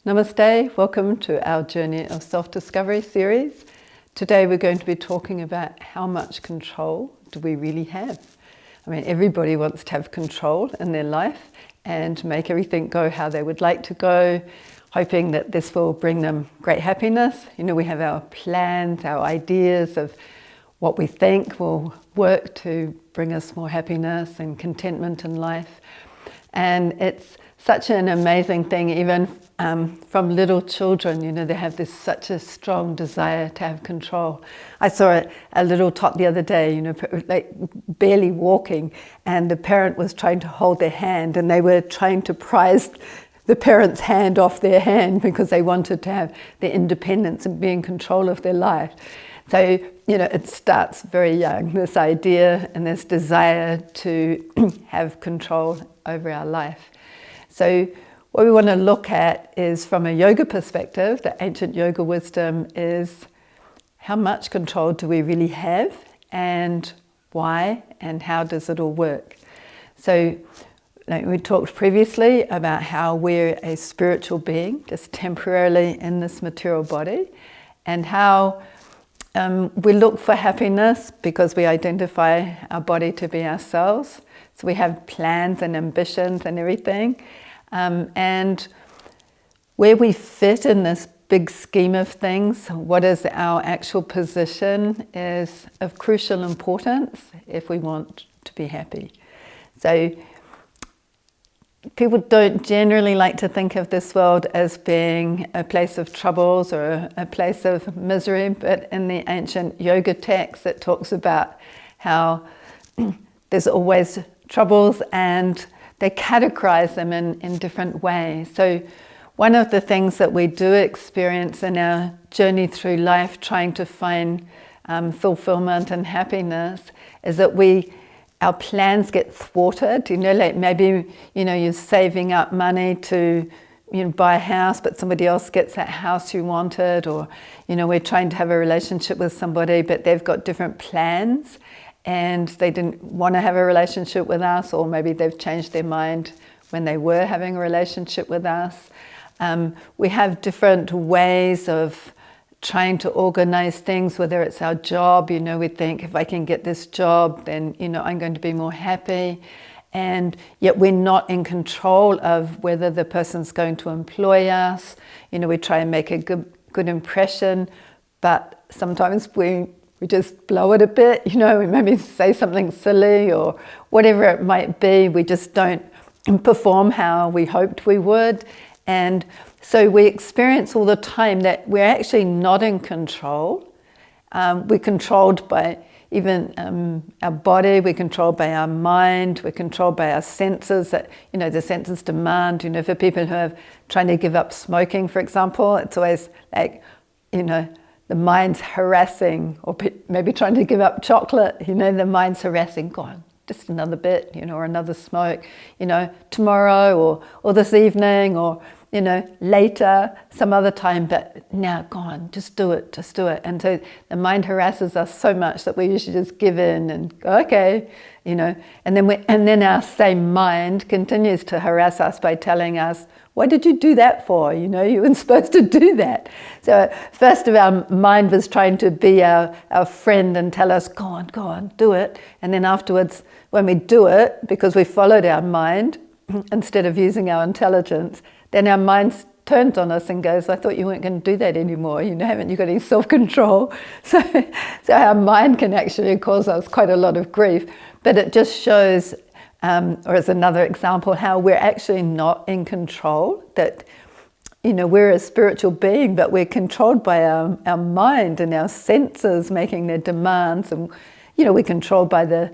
Namaste, welcome to our Journey of Self-Discovery series. Today we're going to be talking about how much control do we really have. I mean, everybody wants to have control in their life and make everything go how they would like to go, hoping that this will bring them great happiness. You know, we have our plans, our ideas of what we think will work to bring us more happiness and contentment in life. And it's such an amazing thing, even from little children, you know, they have such a strong desire to have control. I saw a little tot the other day, you know, like barely walking, and the parent was trying to hold their hand, and they were trying to prise the parent's hand off their hand because they wanted to have their independence and be in control of their life. So, you know, it starts very young, this idea and this desire to have control over our life. So what we want to look at is, from a yoga perspective, the ancient yoga wisdom is how much control do we really have, and why, and how does it all work? So like we talked previously about how we're a spiritual being, just temporarily in this material body, and how we look for happiness because we identify our body to be ourselves. So we have plans and ambitions and everything. And where we fit in this big scheme of things, what is our actual position, is of crucial importance if we want to be happy. So people don't generally like to think of this world as being a place of troubles or a place of misery, but in the ancient yoga text it talks about how there's always troubles, and they categorize them in different ways. So one of the things that we do experience in our journey through life, trying to find fulfillment and happiness, is that our plans get thwarted. You know, like maybe, you know, you're saving up money to, you know, buy a house, but somebody else gets that house you wanted, or, you know, we're trying to have a relationship with somebody, but they've got different plans and they didn't want to have a relationship with us, or maybe they've changed their mind when they were having a relationship with us. We have different ways of trying to organize things, whether it's our job. You know, we think, if I can get this job, then, you know, I'm going to be more happy. And yet we're not in control of whether the person's going to employ us. You know, we try and make a good impression, but sometimes we just blow it a bit. You know, we maybe say something silly or whatever it might be. We just don't perform how we hoped we would. And so we experience all the time that we're actually not in control. We're controlled by even our body, we're controlled by our mind, we're controlled by our senses, that, you know, the senses demand, you know, for people who are trying to give up smoking, for example, it's always like, you know, the mind's harassing, or maybe trying to give up chocolate, you know, the mind's harassing, go on, just another bit, you know, or another smoke, you know, tomorrow or this evening, or, you know, later, some other time, but now, go on, just do it. And so the mind harasses us so much that we usually just give in and go, okay, you know, and then our same mind continues to harass us by telling us, what did you do that for? You know, you weren't supposed to do that. So first of our mind was trying to be our friend and tell us, go on, do it. And then afterwards, when we do it, because we followed our mind instead of using our intelligence, then our mind turns on us and goes, I thought you weren't going to do that anymore. You know, haven't you got any self-control? So our mind can actually cause us quite a lot of grief. But it just shows, or as another example, how we're actually not in control. That, you know, we're a spiritual being, but we're controlled by our mind and our senses making their demands. And, you know, we're controlled by the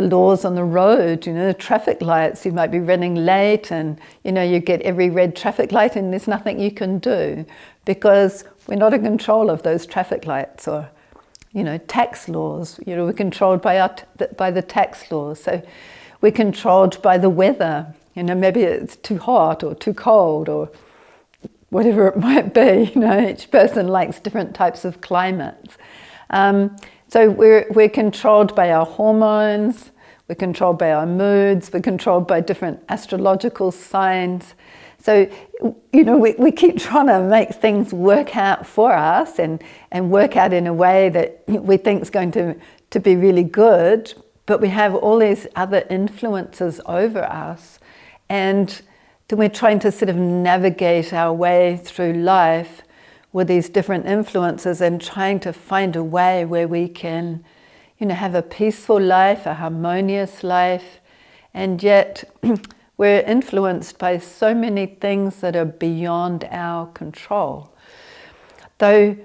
laws on the road, you know, the traffic lights. You might be running late and, you know, you get every red traffic light and there's nothing you can do because we're not in control of those traffic lights. Or, you know, tax laws, you know, we're controlled by the tax laws. So we're controlled by the weather. You know, maybe it's too hot or too cold or whatever it might be. You know, each person likes different types of climates. So we're controlled by our hormones, we're controlled by our moods, we're controlled by different astrological signs. So, you know, we keep trying to make things work out for us and work out in a way that we think is going to be really good, but we have all these other influences over us, and then we're trying to sort of navigate our way through life with these different influences and trying to find a way where we can, you know, have a peaceful life, a harmonious life, and yet we're influenced by so many things that are beyond our control. Though,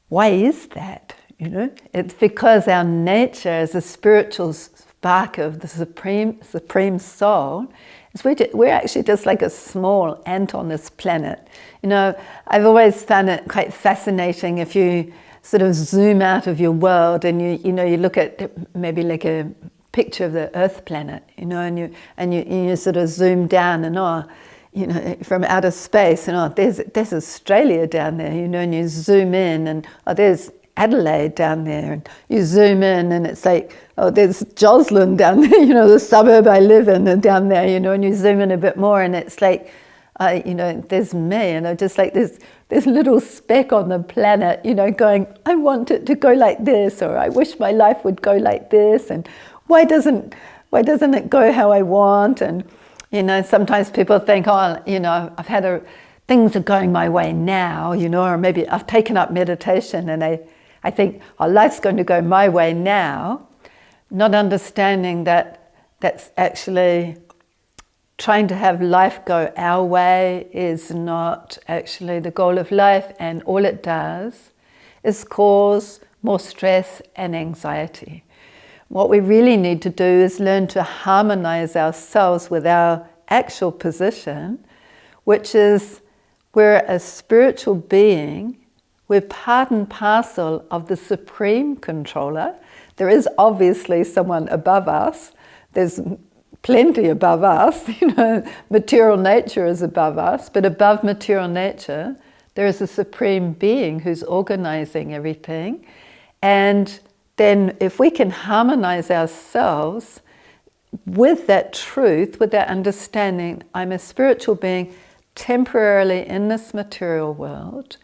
why is that? You know, it's because our nature as a spiritual spark of the supreme soul is we're actually just like a small ant on this planet. You know, I've always found it quite fascinating if you sort of zoom out of your world and you look at maybe like a picture of the Earth planet, you know, and you sort of zoom down and you know, from outer space, and there's Australia down there, you know, and you zoom in and there's Adelaide down there, and you zoom in and it's like, there's Joslin down there, you know, the suburb I live in, and down there, you know, and you zoom in a bit more and it's like, you know, there's me, and I'm just like this little speck on the planet, you know, going, I want it to go like this, or I wish my life would go like this, and why doesn't it go how I want? And, you know, sometimes people think, you know, things are going my way now, you know, or maybe I've taken up meditation and I think, life's going to go my way now, not understanding that that's actually trying to have life go our way is not actually the goal of life, and all it does is cause more stress and anxiety. What we really need to do is learn to harmonize ourselves with our actual position, which is we're a spiritual being. We're part and parcel of the supreme controller. There is obviously someone above us. There's plenty above us, you know, material nature is above us, but above material nature, there is a supreme being who's organizing everything. And then if we can harmonize ourselves with that truth, with that understanding, I'm a spiritual being temporarily in this material world,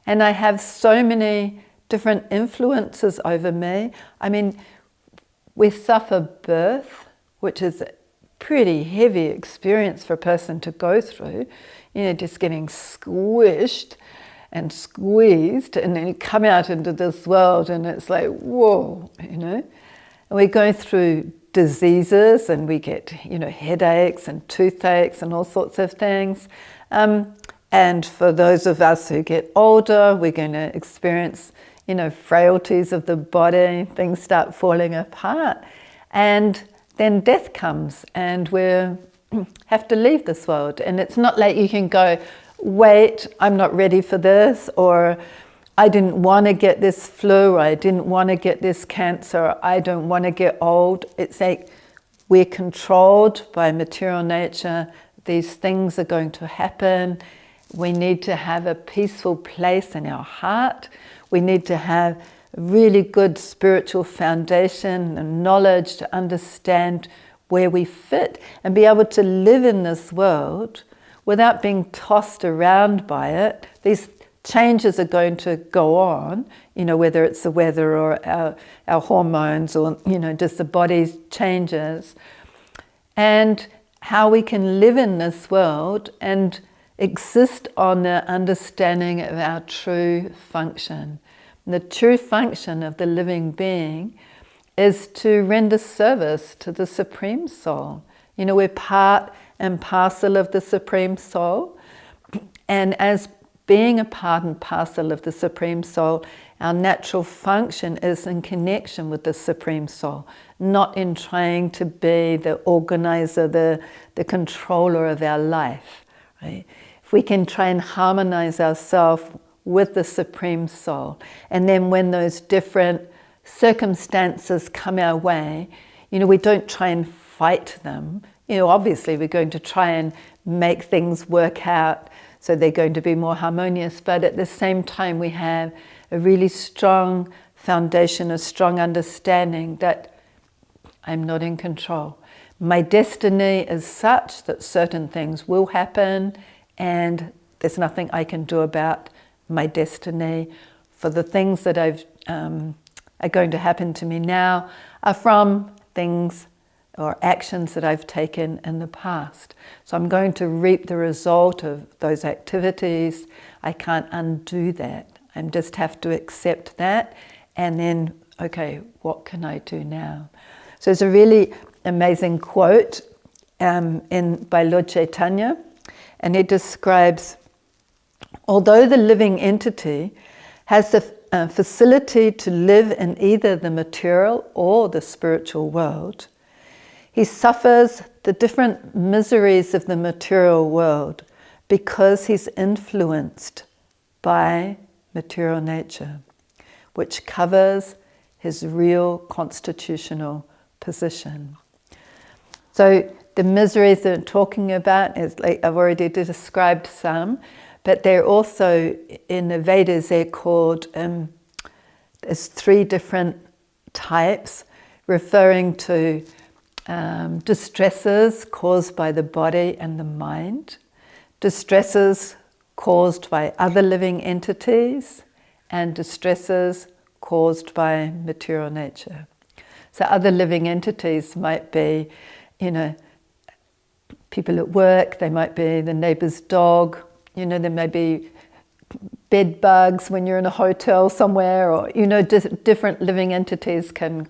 and I have so many different influences over me. I mean, we suffer birth, which is a pretty heavy experience for a person to go through, you know, just getting squished and squeezed, and then you come out into this world and it's like, whoa, you know. And we go through diseases and we get, you know, headaches and toothaches and all sorts of things. And for those of us who get older, we're going to experience, you know, frailties of the body, things start falling apart. And then death comes and we have to leave this world. And it's not like you can go, wait, I'm not ready for this, or I didn't want to get this flu, or I didn't want to get this cancer, or I don't want to get old. It's like we're controlled by material nature. These things are going to happen. We need to have a peaceful place in our heart. We need to have a really good spiritual foundation and knowledge to understand where we fit and be able to live in this world without being tossed around by it. These changes are going to go on, you know, whether it's the weather or our hormones or, you know, just the body's changes. And how we can live in this world and exist on the understanding of our true function. And the true function of the living being is to render service to the Supreme Soul. You know, we're part and parcel of the Supreme Soul, and as being a part and parcel of the Supreme Soul, our natural function is in connection with the Supreme Soul, not in trying to be the organizer, the controller of our life. Right? If we can try and harmonize ourselves with the Supreme Soul, and then when those different circumstances come our way, you know, we don't try and fight them. You know, obviously we're going to try and make things work out so they're going to be more harmonious, but at the same time we have a really strong foundation, a strong understanding that I'm not in control. My destiny is such that certain things will happen and there's nothing I can do about my destiny. For the things that are going to happen to me now are from things or actions that I've taken in the past. So I'm going to reap the result of those activities. I can't undo that. I just have to accept that, and then, okay, what can I do now? So it's a really amazing quote by Lord Chaitanya, and it describes, although the living entity has the facility to live in either the material or the spiritual world, he suffers the different miseries of the material world because he's influenced by material nature, which covers his real constitutional position. So the miseries that I'm talking about, is like I've already described some, but they're also, in the Vedas, they're called, there's 3 different types, referring to distresses caused by the body and the mind, distresses caused by other living entities, and distresses caused by material nature. So other living entities might be, people at work, they might be the neighbour's dog, there may be bed bugs when you're in a hotel somewhere, or, different living entities can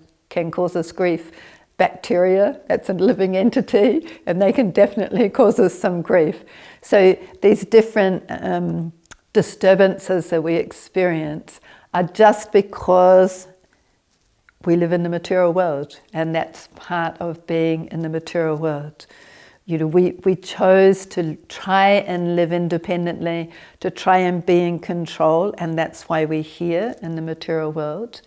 cause us grief. Bacteria, that's a living entity, and they can definitely cause us some grief. So these different disturbances that we experience are just because we live in the material world, and that's part of being in the material world. We chose to try and live independently, to try and be in control, and that's why we're here in the material world.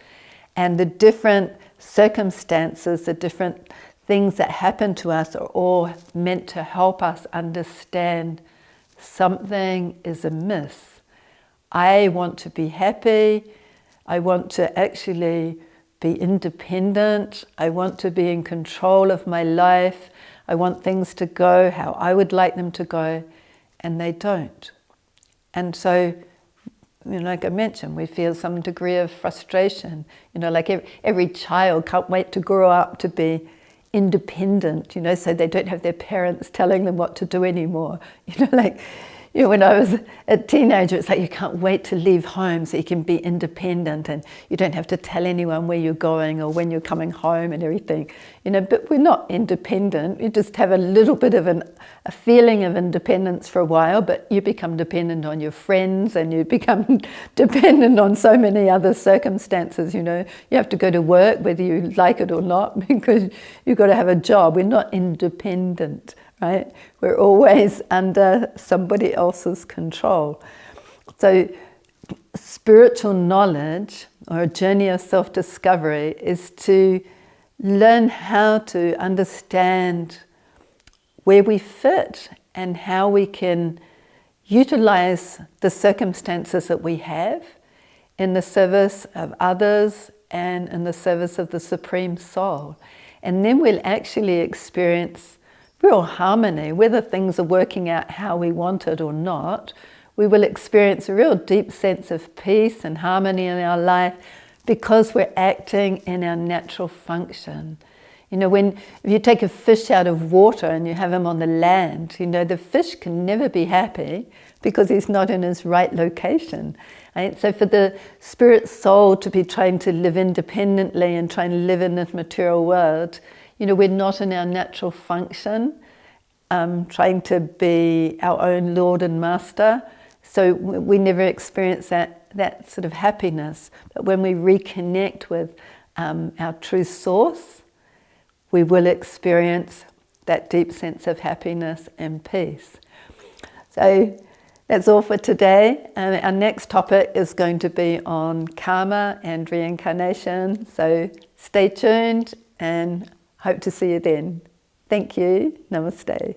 And the different circumstances, the different things that happen to us are all meant to help us understand something is amiss. I want to be happy. I want to actually be independent. I want to be in control of my life. I want things to go how I would like them to go, and they don't. And so, like I mentioned, we feel some degree of frustration. Like every child can't wait to grow up to be independent, so they don't have their parents telling them what to do anymore. When I was a teenager, it's like you can't wait to leave home so you can be independent and you don't have to tell anyone where you're going or when you're coming home and everything. But we're not independent. We just have a little bit of a feeling of independence for a while, but you become dependent on your friends and you become dependent on so many other circumstances. You have to go to work whether you like it or not because you've got to have a job. We're not independent. Right? We're always under somebody else's control. So spiritual knowledge, or a journey of self-discovery, is to learn how to understand where we fit and how we can utilize the circumstances that we have in the service of others and in the service of the Supreme Soul. And then we'll actually experience real harmony, whether things are working out how we want it or not. We will experience a real deep sense of peace and harmony in our life because we're acting in our natural function. If you take a fish out of water and you have him on the land, the fish can never be happy because he's not in his right location. Right? So for the spirit soul to be trying to live independently and trying to live in this material world, we're not in our natural function, trying to be our own Lord and Master. So we never experience that sort of happiness. But when we reconnect with our true source, we will experience that deep sense of happiness and peace. So that's all for today. Our next topic is going to be on karma and reincarnation. So stay tuned and hope to see you then. Thank you. Namaste.